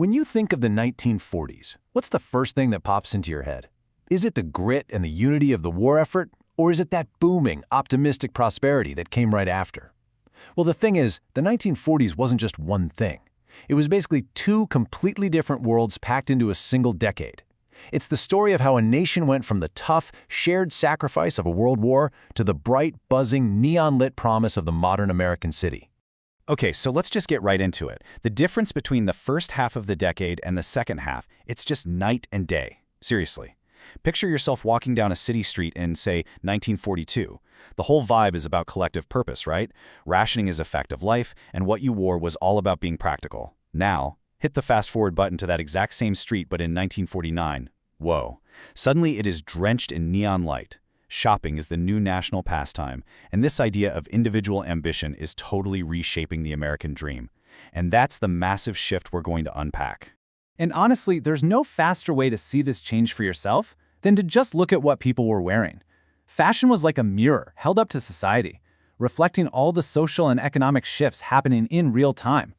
When you think of the 1940s, what's the first thing that pops into your head? Is it the grit and the unity of the war effort, or is it that booming, optimistic prosperity that came right after? Well, the thing is, the 1940s wasn't just one thing. It was basically two completely different worlds packed into a single decade. It's the story of how a nation went from the tough, shared sacrifice of a world war to the bright, buzzing, neon-lit promise of the modern American city. Okay, so let's just get right into it. The difference between the first half of the decade and the second half, it's just night and day. Seriously. Picture yourself walking down a city street in, say, 1942. The whole vibe is about collective purpose, right? Rationing is a fact of life, and what you wore was all about being practical. Now, hit the fast-forward button to that exact same street, but in 1949. Whoa. Suddenly it is drenched in neon light. Shopping is the new national pastime, and this idea of individual ambition is totally reshaping the American dream. And that's the massive shift we're going to unpack. And honestly, there's no faster way to see this change for yourself than to just look at what people were wearing. Fashion was like a mirror held up to society, reflecting all the social and economic shifts happening in real time.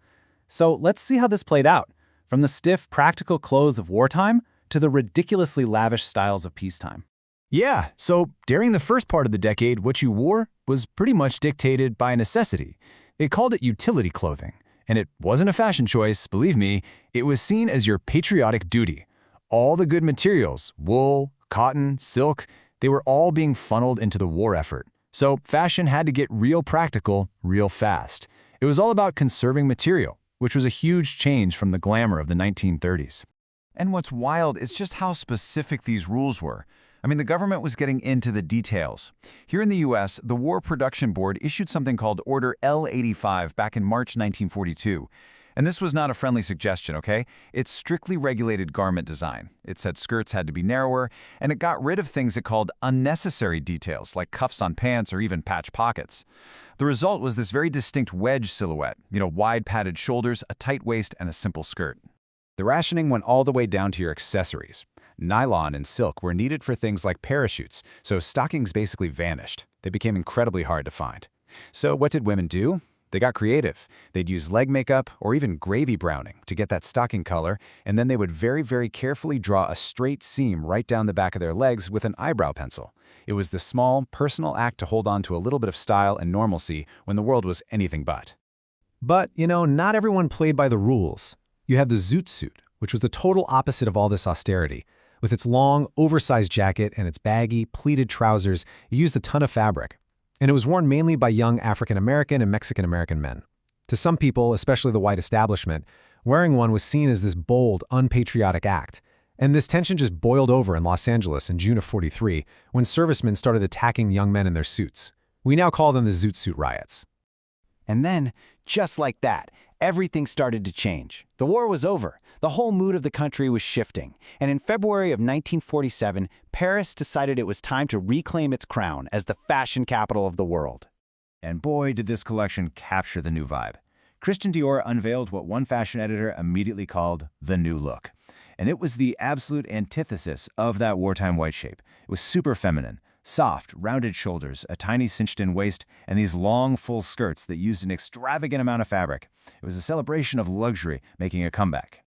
So let's see how this played out, from the stiff, practical clothes of wartime to the ridiculously lavish styles of peacetime. Yeah, so during the first part of the decade, what you wore was pretty much dictated by necessity. They called it utility clothing, and it wasn't a fashion choice, believe me. It was seen as your patriotic duty. All the good materials, wool, cotton, silk, they were all being funneled into the war effort. So fashion had to get real practical, real fast. It was all about conserving material, which was a huge change from the glamour of the 1930s. And what's wild is just how specific these rules were. I mean, the government was getting into the details. Here in the U.S., the War Production Board issued something called Order L85 back in March 1942. And this was not a friendly suggestion, okay? It strictly regulated garment design. It said skirts had to be narrower, and it got rid of things it called unnecessary details, like cuffs on pants or even patch pockets. The result was this very distinct wedge silhouette, wide padded shoulders, a tight waist, and a simple skirt. The rationing went all the way down to your accessories. Nylon and silk were needed for things like parachutes, so stockings basically vanished. They became incredibly hard to find. So what did women do? They got creative. They'd use leg makeup or even gravy browning to get that stocking color, and then they would very, very carefully draw a straight seam right down the back of their legs with an eyebrow pencil. It was the small, personal act to hold on to a little bit of style and normalcy when the world was anything but. But, not everyone played by the rules. You had the zoot suit, which was the total opposite of all this austerity. With its long, oversized jacket and its baggy, pleated trousers, it used a ton of fabric. And it was worn mainly by young African-American and Mexican-American men. To some people, especially the white establishment, wearing one was seen as this bold, unpatriotic act. And this tension just boiled over in Los Angeles in June of '43 when servicemen started attacking young men in their suits. We now call them the Zoot Suit riots. And then, just like that, everything started to change. The war was over. The whole mood of the country was shifting. And in February of 1947, Paris decided it was time to reclaim its crown as the fashion capital of the world. And boy, did this collection capture the new vibe. Christian Dior unveiled what one fashion editor immediately called the new look. And it was the absolute antithesis of that wartime white shape. It was super feminine. Soft, rounded shoulders, a tiny cinched-in waist, and these long, full skirts that used an extravagant amount of fabric. It was a celebration of luxury making a comeback.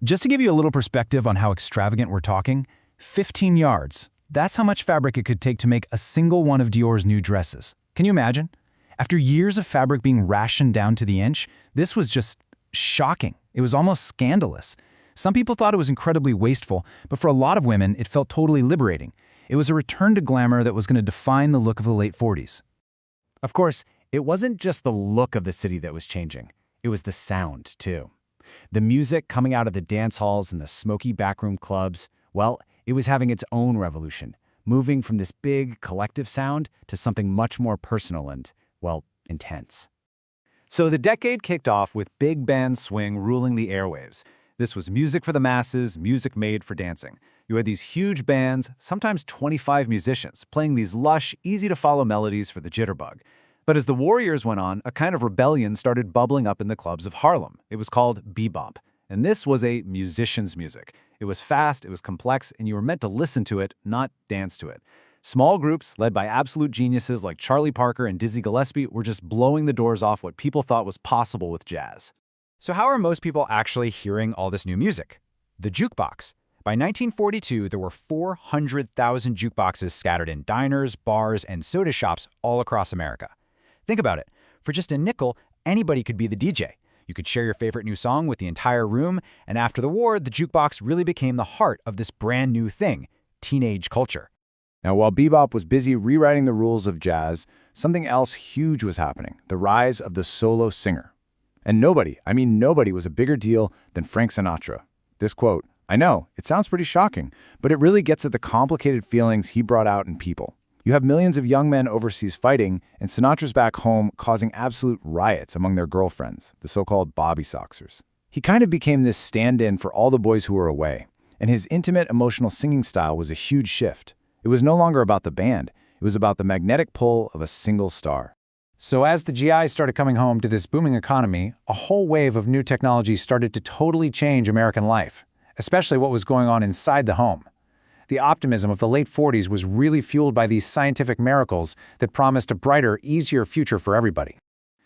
Just to give you a little perspective on how extravagant we're talking, 15 yards. That's how much fabric it could take to make a single one of Dior's new dresses. Can you imagine? After years of fabric being rationed down to the inch, this was just shocking. It was almost scandalous. Some people thought it was incredibly wasteful, but for a lot of women, it felt totally liberating. It was a return to glamour that was going to define the look of the late 40s. Of course, it wasn't just the look of the city that was changing. It was the sound, too. The music coming out of the dance halls and the smoky backroom clubs, well, it was having its own revolution, moving from this big collective sound to something much more personal and, well, intense. So the decade kicked off with big band swing ruling the airwaves. This was music for the masses, music made for dancing. You had these huge bands, sometimes 25 musicians, playing these lush, easy-to-follow melodies for the jitterbug. But as the war years went on, a kind of rebellion started bubbling up in the clubs of Harlem. It was called bebop. And this was a musician's music. It was fast, it was complex, and you were meant to listen to it, not dance to it. Small groups, led by absolute geniuses like Charlie Parker and Dizzy Gillespie, were just blowing the doors off what people thought was possible with jazz. So how are most people actually hearing all this new music? The jukebox. By 1942, there were 400,000 jukeboxes scattered in diners, bars, and soda shops all across America. Think about it. For just a nickel, anybody could be the DJ. You could share your favorite new song with the entire room, and after the war, the jukebox really became the heart of this brand new thing, teenage culture. Now, while bebop was busy rewriting the rules of jazz, something else huge was happening, the rise of the solo singer. And nobody, I mean nobody, was a bigger deal than Frank Sinatra. This quote, I know, it sounds pretty shocking, but it really gets at the complicated feelings he brought out in people. You have millions of young men overseas fighting, and Sinatra's back home causing absolute riots among their girlfriends, the so-called Bobby Soxers. He kind of became this stand-in for all the boys who were away, and his intimate, emotional singing style was a huge shift. It was no longer about the band, it was about the magnetic pull of a single star. So as the GIs started coming home to this booming economy, a whole wave of new technology started to totally change American life, especially what was going on inside the home. The optimism of the late 40s was really fueled by these scientific miracles that promised a brighter, easier future for everybody.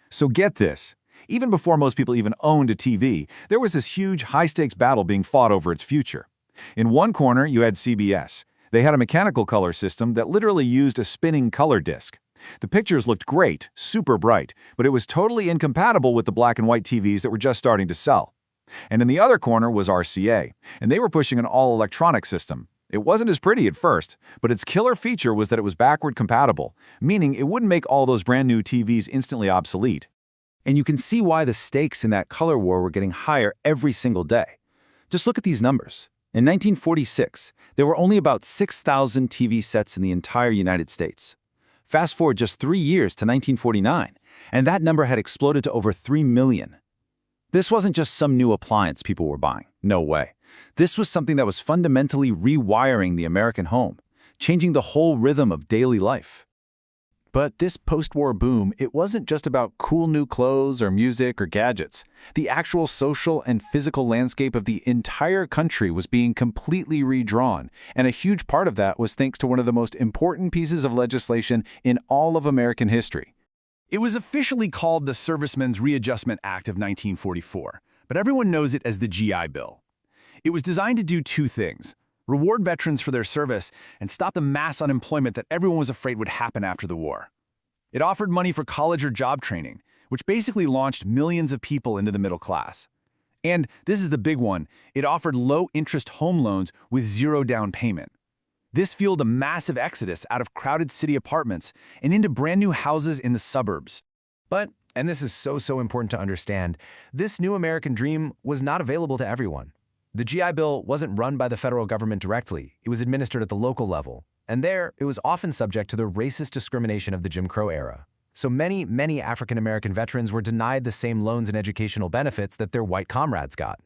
So get this. Even before most people even owned a TV, there was this huge high-stakes battle being fought over its future. In one corner, you had CBS. They had a mechanical color system that literally used a spinning color disc. The pictures looked great, super bright, but it was totally incompatible with the black and white TVs that were just starting to sell. And in the other corner was RCA, and they were pushing an all-electronic system. It wasn't as pretty at first, but its killer feature was that it was backward compatible, meaning it wouldn't make all those brand new TVs instantly obsolete. And you can see why the stakes in that color war were getting higher every single day. Just look at these numbers. In 1946, there were only about 6,000 TV sets in the entire United States. Fast forward just 3 years to 1949, and that number had exploded to over 3 million. This wasn't just some new appliance people were buying. No way. This was something that was fundamentally rewiring the American home, changing the whole rhythm of daily life. But this post-war boom, it wasn't just about cool new clothes or music or gadgets. The actual social and physical landscape of the entire country was being completely redrawn, and a huge part of that was thanks to one of the most important pieces of legislation in all of American history. It was officially called the Servicemen's Readjustment Act of 1944, but everyone knows it as the GI Bill. It was designed to do two things: reward veterans for their service and stop the mass unemployment that everyone was afraid would happen after the war. It offered money for college or job training, which basically launched millions of people into the middle class. And this is the big one: it offered low-interest home loans with zero down payment. This fueled a massive exodus out of crowded city apartments and into brand new houses in the suburbs. But, and this is so important to understand, this new American dream was not available to everyone. The GI Bill wasn't run by the federal government directly. It was administered at the local level. And there, it was often subject to the racist discrimination of the Jim Crow era. So many African-American veterans were denied the same loans and educational benefits that their white comrades got.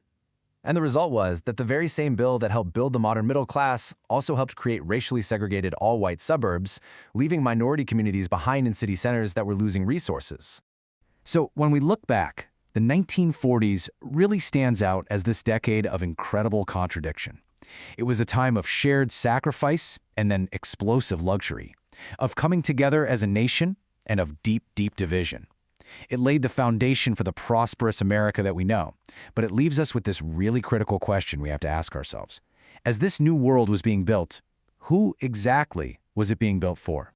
And the result was that the very same bill that helped build the modern middle class also helped create racially segregated all-white suburbs, leaving minority communities behind in city centers that were losing resources. So when we look back, the 1940s really stands out as this decade of incredible contradiction. It was a time of shared sacrifice and then explosive luxury, of coming together as a nation and of deep division. It laid the foundation for the prosperous America that we know, but it leaves us with this really critical question we have to ask ourselves. As this new world was being built, who exactly was it being built for?